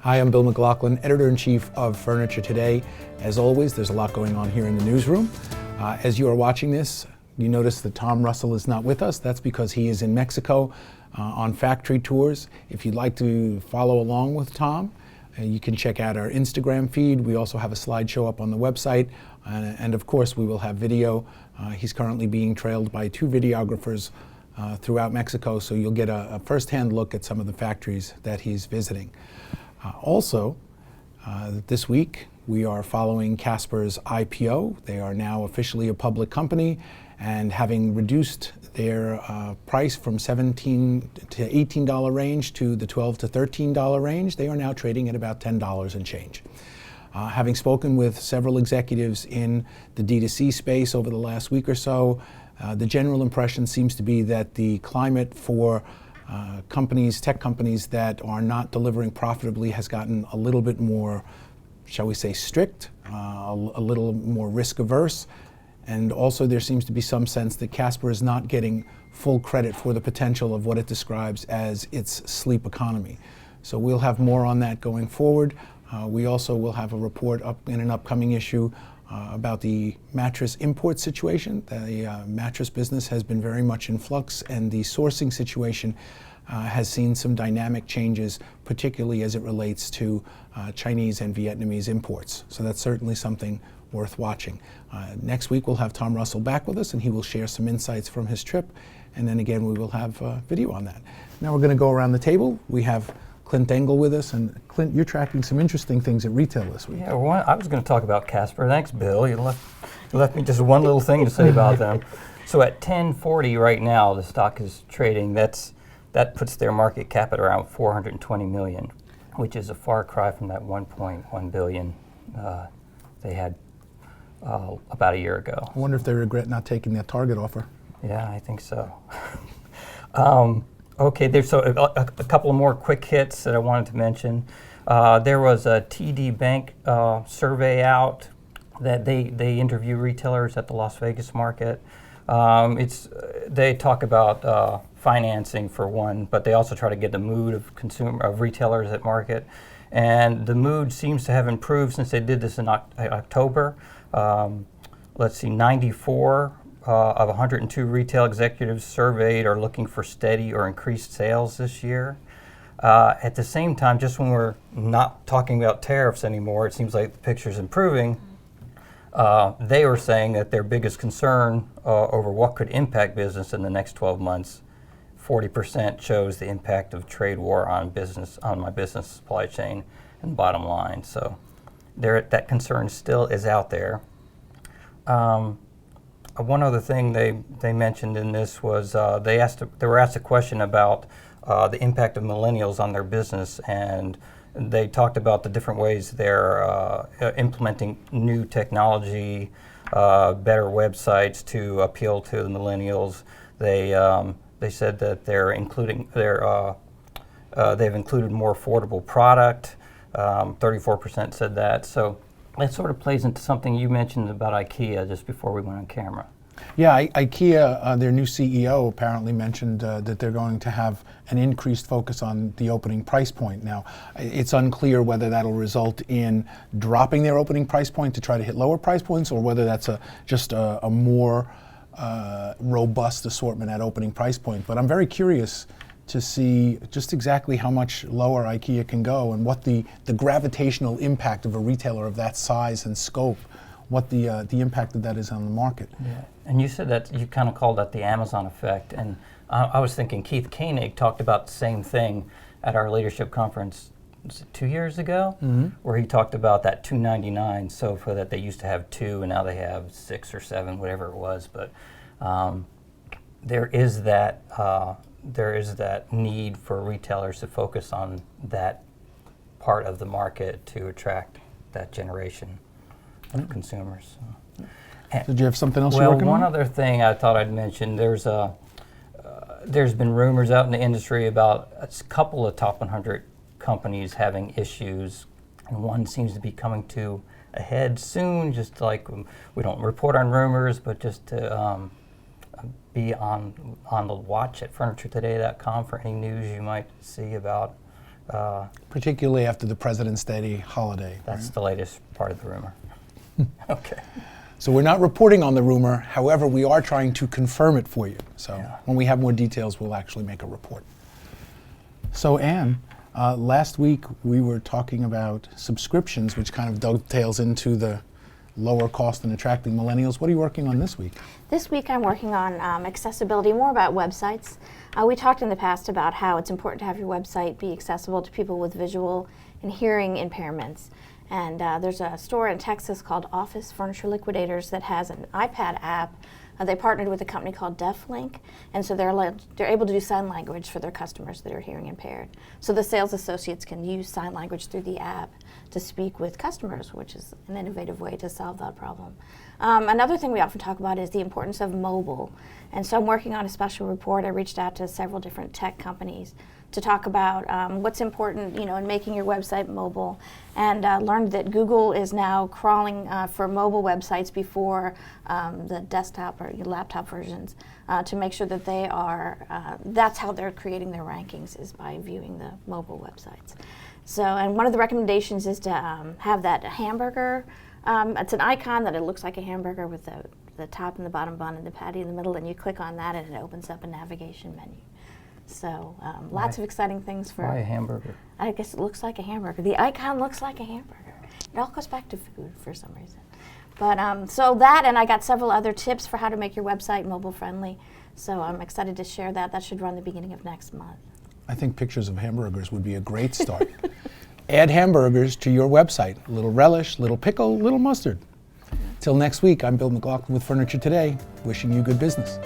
Hi, I'm Bill McLaughlin, Editor-in-Chief of Furniture Today. As always, there's a lot going on here in the newsroom. As you are watching this, you notice that Tom Russell is not with us. That's because he is in Mexico on factory tours. If you'd like to follow along with Tom, you can check out our Instagram feed. We also have a slideshow up on the website. And of course, we will have video. He's currently being trailed by 2 videographers throughout Mexico, so you'll get a first-hand look at some of the factories that he's visiting. Also, this week, we are following Casper's IPO. They are now officially a public company, and having reduced their price from $17 to $18 range to the $12 to $13 range, they are now trading at about $10 and change. Having spoken with several executives in the D2C space over the last week or so, the general impression seems to be that the climate for tech companies that are not delivering profitably has gotten a little bit more, shall we say, strict, a little more risk averse. And also there seems to be some sense that Casper is not getting full credit for the potential of what it describes as its sleep economy. So we'll have more on that going forward. We also will have a report up in an upcoming issue about the mattress import situation. The mattress business has been very much in flux, and the sourcing situation has seen some dynamic changes, particularly as it relates to Chinese and Vietnamese imports. So that's certainly something worth watching. Next week we'll have Tom Russell back with us, and he will share some insights from his trip, and then again we will have video on that. Now we're going to go around the table. We have Clint Engel with us, and Clint, you're tracking some interesting things at retail this week. Yeah, well, I was going to talk about Casper. Thanks, Bill. You left me just one little thing to say about them. So at 10.40 right now, the stock is trading. That puts their market cap at around 420 million, which is a far cry from that 1.1 billion they had about a year ago. I wonder if they regret not taking that Target offer. Yeah, I think so. Okay, there's a couple of more quick hits that I wanted to mention. There was a TD Bank survey out that they interview retailers at the Las Vegas market. They talk about financing for one, but they also try to get the mood of retailers at market. And the mood seems to have improved since they did this in October. Let's see, 94 of 102 retail executives surveyed are looking for steady or increased sales this year. At the same time, just when we're not talking about tariffs anymore, it seems like the picture's improving. They were saying that their biggest concern over what could impact business in the next 12 months, 40% shows the impact of trade war on my business supply chain and bottom line. So that concern still is out there. One other thing they mentioned in this was they were asked a question about the impact of millennials on their business, and they talked about the different ways they're implementing new technology, better websites to appeal to the millennials. They said that they've included more affordable product. 34% said that. So that sort of plays into something you mentioned about Ikea just before we went on camera. Yeah, Ikea, their new CEO apparently mentioned that they're going to have an increased focus on the opening price point. Now, it's unclear whether that'll result in dropping their opening price point to try to hit lower price points, or whether that's just a more robust assortment at opening price point. But I'm very curious to see just exactly how much lower Ikea can go, and what the gravitational impact of a retailer of that size and scope, what the impact of that is on the market. Yeah. And you said that you kind of called that the Amazon effect, and I was thinking Keith Koenig talked about the same thing at our leadership conference 2 years ago, where he talked about that $299 sofa that they used to have 2 and now they have 6 or 7, whatever it was. But there is that need for retailers to focus on that part of the market to attract that generation of consumers. Did you have something else you're working on? Well, one other thing I thought I'd mention, there's been rumors out in the industry about a couple of top 100 companies having issues, and one seems to be coming to a head soon, just like we don't report on rumors, but just to be on the watch at FurnitureToday.com for any news you might see about Particularly after the President's Day holiday. That's the latest part of the rumor. Okay. So we're not reporting on the rumor, however, we are trying to confirm it for you. So Yeah. when we have more details, we'll actually make a report. So Ann, last week we were talking about subscriptions, which kind of dovetails into the lower cost and attracting millennials. What are you working on this week? This week I'm working on accessibility, more about websites. We talked in the past about how it's important to have your website be accessible to people with visual and hearing impairments. And there's a store in Texas called Office Furniture Liquidators that has an iPad app. They partnered with a company called DeafLink, and so they're able to do sign language for their customers that are hearing impaired. So the sales associates can use sign language through the app to speak with customers, which is an innovative way to solve that problem. Another thing we often talk about is the importance of mobile. And so I'm working on a special report. I reached out to several different tech companies to talk about what's important, in making your website mobile, and learned that Google is now crawling for mobile websites before the desktop or laptop versions to make sure that they are, that's how they're creating their rankings, is by viewing the mobile websites. So, and one of the recommendations is to have that hamburger. It's an icon that it looks like a hamburger with the top and the bottom bun and the patty in the middle, and you click on that and it opens up a navigation menu. So lots of exciting things for... Why a hamburger? I guess it looks like a hamburger. The icon looks like a hamburger. It all goes back to food for some reason. But so that, and I got several other tips for how to make your website mobile friendly. So I'm excited to share that. That should run the beginning of next month. I think pictures of hamburgers would be a great start. Add hamburgers to your website. A little relish, little pickle, little mustard. Till next week, I'm Bill McLaughlin with Furniture Today, wishing you good business.